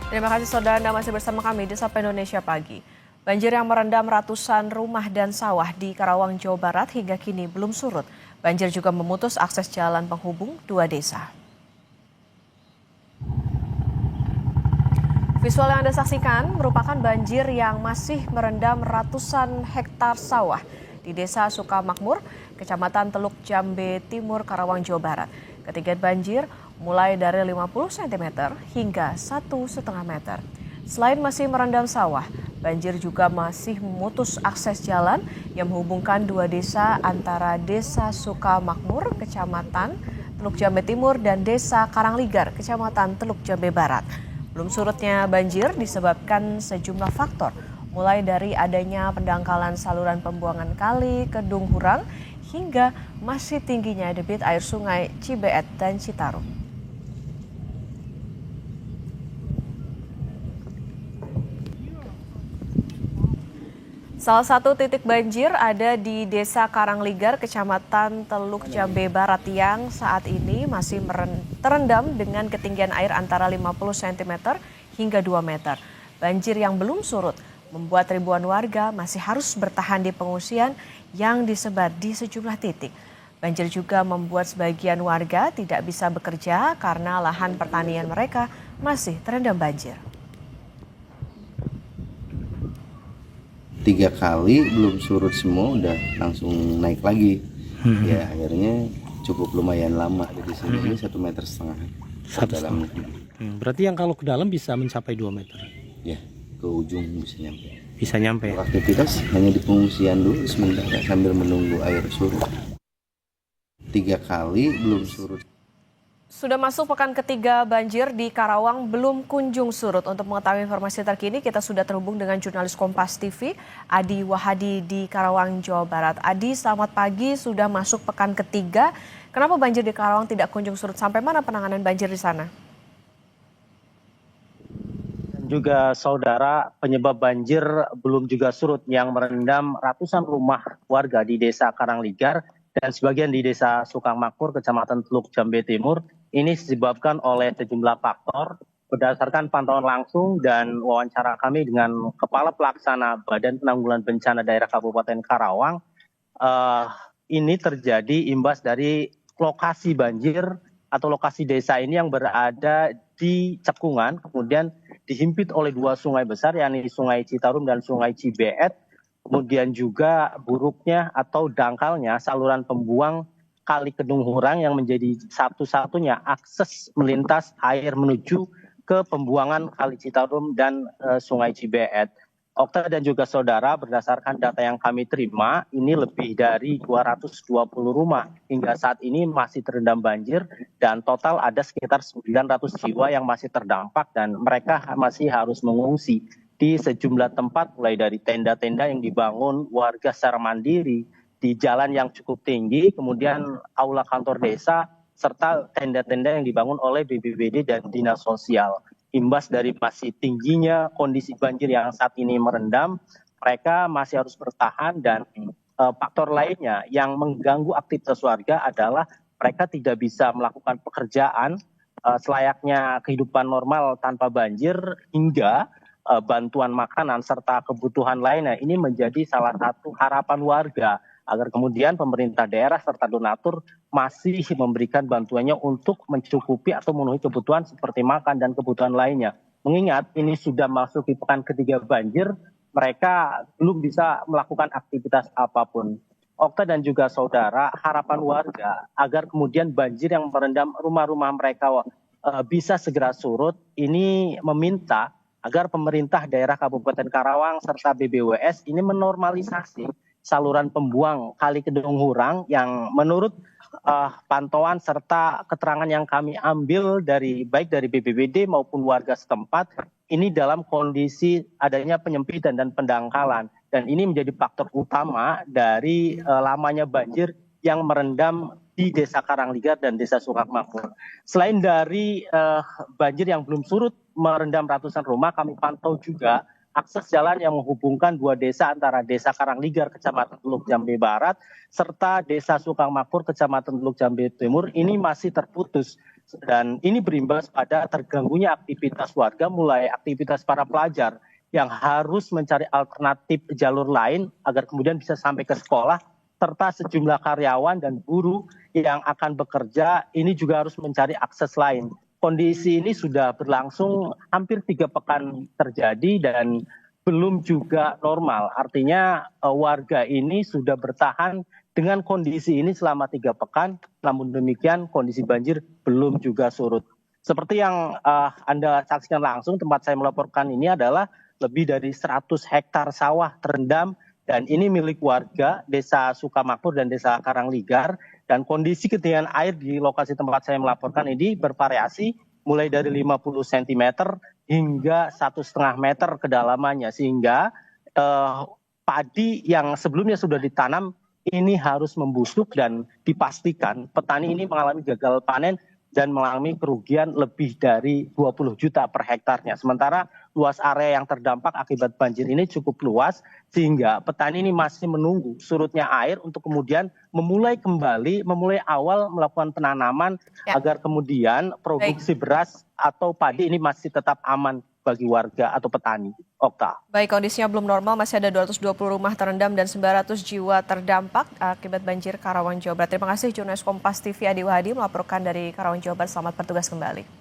Terima kasih saudara Anda masih bersama kami di Sapa Indonesia Pagi. Banjir yang merendam ratusan rumah dan sawah di Karawang, Jawa Barat hingga kini belum surut. Banjir juga memutus akses jalan penghubung dua desa. Visual yang Anda saksikan merupakan banjir yang masih merendam ratusan hektar sawah di Desa Sukamakmur, Kecamatan Teluk Jambe Timur, Karawang, Jawa Barat. Ketinggian banjir mulai dari 50 cm hingga 1,5 meter. Selain masih merendam sawah, banjir juga masih memutus akses jalan yang menghubungkan dua desa antara Desa Sukamakmur, Kecamatan Teluk Jambe Timur dan Desa Karangligar, Kecamatan Teluk Jambe Barat. Belum surutnya banjir disebabkan sejumlah faktor, mulai dari adanya pendangkalan saluran pembuangan kali Kedung Hurang hingga masih tingginya debit air sungai Cibeet dan Citarum. Salah satu titik banjir ada di Desa Karangligar, Kecamatan Teluk Jambe Barat yang saat ini masih terendam dengan ketinggian air antara 50 cm hingga 2 meter. Banjir yang belum surut membuat ribuan warga masih harus bertahan di pengungsian yang disebar di sejumlah titik. Banjir juga membuat sebagian warga tidak bisa bekerja karena lahan pertanian mereka masih terendam banjir. 3 kali belum surut semua udah langsung naik lagi. Ya akhirnya cukup lumayan lama di sini. Ini 1,5 meter dalamnya. Berarti yang kalau ke dalam bisa mencapai 2 meter? Ya, ke ujung bisa nyampe. Bisa nyampe. Aktivitas hanya di pengungsian dulu sementara sambil menunggu air surut. 3 kali belum surut. Sudah masuk pekan ketiga banjir di Karawang belum kunjung surut. Untuk mengetahui informasi terkini kita sudah terhubung dengan jurnalis Kompas TV Adi Wahadi di Karawang, Jawa Barat. Adi, selamat pagi, sudah masuk pekan ketiga. Kenapa banjir di Karawang tidak kunjung surut? Sampai mana penanganan banjir di sana? Juga saudara, penyebab banjir belum juga surut yang merendam ratusan rumah warga di Desa Karangligar dan sebagian di Desa Sukamakmur, Kecamatan Teluk Jambe Timur. Ini disebabkan oleh sejumlah faktor. Berdasarkan pantauan langsung dan wawancara kami dengan Kepala Pelaksana Badan Penanggulangan Bencana Daerah Kabupaten Karawang, ini terjadi imbas dari lokasi banjir atau lokasi desa ini yang berada di cekungan, kemudian dihimpit oleh dua sungai besar, yakni Sungai Citarum dan Sungai Cibeet. Kemudian juga buruknya atau dangkalnya saluran pembuang Kali Kedung Hurang yang menjadi satu-satunya akses melintas air menuju ke pembuangan Kali Citarum dan Sungai Cibeet. Okta dan juga saudara, berdasarkan data yang kami terima, ini lebih dari 220 rumah hingga saat ini masih terendam banjir dan total ada sekitar 900 jiwa yang masih terdampak dan mereka masih harus mengungsi di sejumlah tempat, mulai dari tenda-tenda yang dibangun warga secara mandiri di jalan yang cukup tinggi, kemudian aula kantor desa, serta tenda-tenda yang dibangun oleh BPBD dan Dinas Sosial. Imbas dari masih tingginya kondisi banjir yang saat ini merendam, mereka masih harus bertahan dan faktor lainnya yang mengganggu aktivitas warga adalah mereka tidak bisa melakukan pekerjaan selayaknya kehidupan normal tanpa banjir hingga bantuan makanan serta kebutuhan lainnya. Ini menjadi salah satu harapan warga agar kemudian pemerintah daerah serta donatur masih memberikan bantuannya untuk mencukupi atau memenuhi kebutuhan seperti makan dan kebutuhan lainnya. Mengingat ini sudah masuk di pekan ketiga banjir, mereka belum bisa melakukan aktivitas apapun. Okta dan juga saudara, harapan warga agar kemudian banjir yang merendam rumah-rumah mereka bisa segera surut, ini meminta agar pemerintah daerah Kabupaten Karawang serta BBWS ini menormalisasi saluran pembuang Kali Kedung Hurang yang menurut pantauan serta keterangan yang kami ambil baik dari BPBD maupun warga setempat, ini dalam kondisi adanya penyempitan dan pendangkalan, dan ini menjadi faktor utama dari lamanya banjir yang merendam di Desa Karangligar dan Desa Sukamakmur. Selain dari banjir yang belum surut merendam ratusan rumah, kami pantau juga akses jalan yang menghubungkan dua desa antara Desa Karangligar, Kecamatan Teluk Jambe Barat, serta Desa Sukamakmur, Kecamatan Teluk Jambe Timur, ini masih terputus. Dan ini berimbas pada terganggunya aktivitas warga, mulai aktivitas para pelajar yang harus mencari alternatif jalur lain agar kemudian bisa sampai ke sekolah, serta sejumlah karyawan dan buruh yang akan bekerja ini juga harus mencari akses lain. Kondisi ini sudah berlangsung hampir 3 pekan terjadi dan belum juga normal. Artinya warga ini sudah bertahan dengan kondisi ini selama 3 pekan, namun demikian kondisi banjir belum juga surut. Seperti yang Anda saksikan langsung, tempat saya melaporkan ini adalah lebih dari 100 hektar sawah terendam, dan ini milik warga Desa Sukamakmur dan Desa Karangligar. Dan kondisi ketinggian air di lokasi tempat saya melaporkan ini bervariasi mulai dari 50 cm hingga 1,5 meter kedalamannya, sehingga padi yang sebelumnya sudah ditanam ini harus membusuk dan dipastikan petani ini mengalami gagal panen dan mengalami kerugian lebih dari 20 juta per hektarnya. Sementara luas area yang terdampak akibat banjir ini cukup luas, sehingga petani ini masih menunggu surutnya air untuk kemudian memulai awal melakukan penanaman agar kemudian produksi beras atau padi ini masih tetap aman bagi warga atau petani. Okta. Baik, kondisinya belum normal, masih ada 220 rumah terendam dan 900 jiwa terdampak akibat banjir Karawang, Jawa Barat. Terima kasih jurnalis Kompas TV Adi Wahdi melaporkan dari Karawang, Jawa Barat. Selamat bertugas kembali.